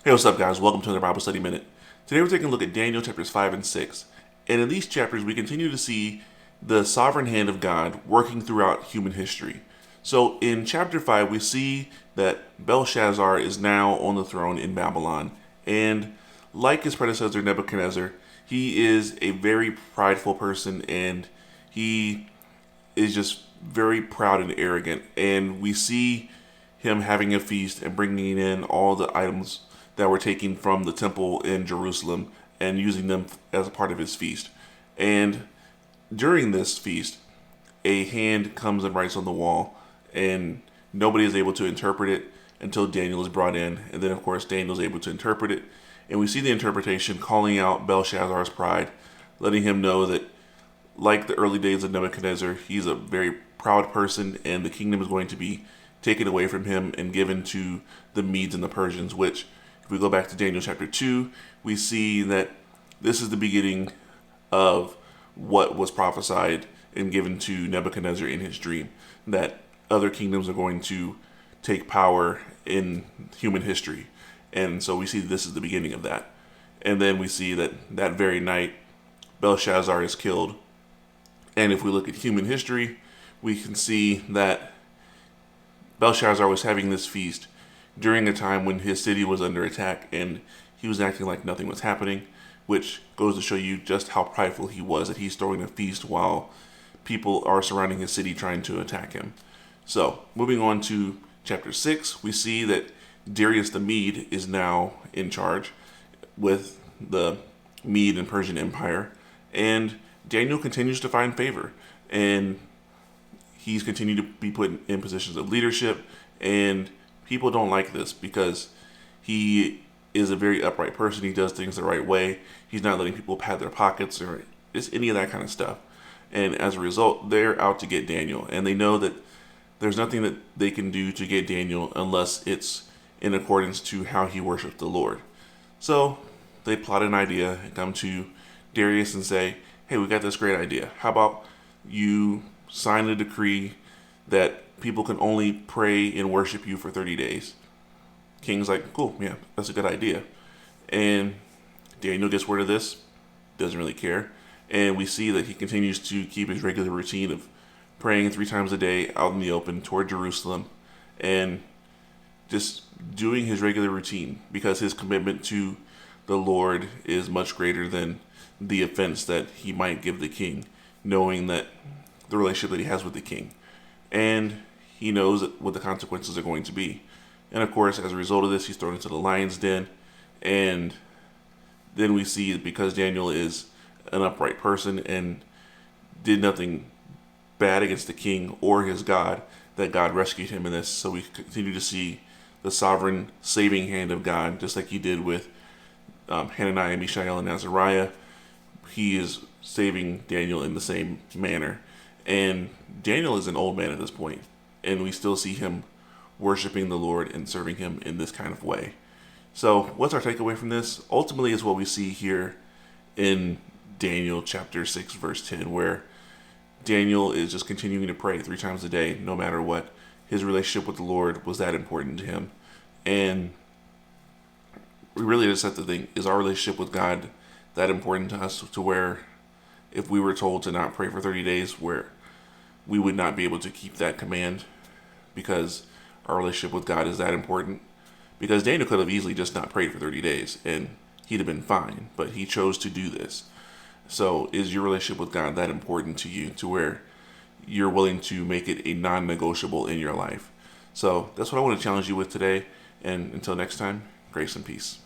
Hey, what's up, guys? Welcome to another Bible Study Minute. Today we're taking a look at Daniel chapters 5 and 6. And in these chapters, we continue to see the sovereign hand of God working throughout human history. So in chapter 5, we see that Belshazzar is now on the throne in Babylon. And like his predecessor Nebuchadnezzar, he is a very prideful person and he is just very proud and arrogant. And we see him having a feast and bringing in all the items that were taken from the temple in Jerusalem and using them as a part of his feast. And during this feast, a hand comes and writes on the wall, and nobody is able to interpret it until Daniel is brought in. And then, of course, Daniel is able to interpret it. And we see the interpretation calling out Belshazzar's pride, letting him know that, like the early days of Nebuchadnezzar, he's a very proud person, and the kingdom is going to be taken away from him and given to the Medes and the Persians, which, if we go back to Daniel chapter 2, we see that this is the beginning of what was prophesied and given to Nebuchadnezzar in his dream, that other kingdoms are going to take power in human history. And so we see this is the beginning of that. And then we see that that very night, Belshazzar is killed. And if we look at human history, we can see that Belshazzar was having this feast during a time when his city was under attack and he was acting like nothing was happening, which goes to show you just how prideful he was, that he's throwing a feast while people are surrounding his city trying to attack him. So, moving on to chapter 6, we see that Darius the Mede is now in charge with the Mede and Persian Empire, and Daniel continues to find favor, and he's continued to be put in positions of leadership, and people don't like this because he is a very upright person. He does things the right way. He's not letting people pad their pockets or just any of that kind of stuff. And as a result, they're out to get Daniel. And they know that there's nothing that they can do to get Daniel unless it's in accordance to how he worships the Lord. So they plot an idea and come to Darius and say, hey, we got this great idea. How about you sign a decree that people can only pray and worship you for 30 days. King's like, cool, yeah, that's a good idea. And Daniel gets word of this, doesn't really care. And we see that he continues to keep his regular routine of praying 3 times a day out in the open toward Jerusalem and just doing his regular routine because his commitment to the Lord is much greater than the offense that he might give the king, knowing that the relationship that he has with the king. And he knows what the consequences are going to be. And of course, as a result of this, he's thrown into the lion's den. And then we see that because Daniel is an upright person and did nothing bad against the king or his God, that God rescued him in this. So we continue to see the sovereign saving hand of God, just like he did with Hananiah, Mishael, and Azariah. He is saving Daniel in the same manner. And Daniel is an old man at this point, and we still see him worshiping the Lord and serving him in this kind of way. So what's our takeaway from this? Ultimately is what we see here in Daniel chapter 6, verse 10, where Daniel is just continuing to pray 3 times a day, no matter what. His relationship with the Lord was that important to him. And we really just have to think, is our relationship with God that important to us to where if we were told to not pray for 30 days, where we would not be able to keep that command because our relationship with God is that important? Because Daniel could have easily just not prayed for 30 days and he'd have been fine, but he chose to do this. So is your relationship with God that important to you to where you're willing to make it a non-negotiable in your life? So that's what I want to challenge you with today. And until next time, grace and peace.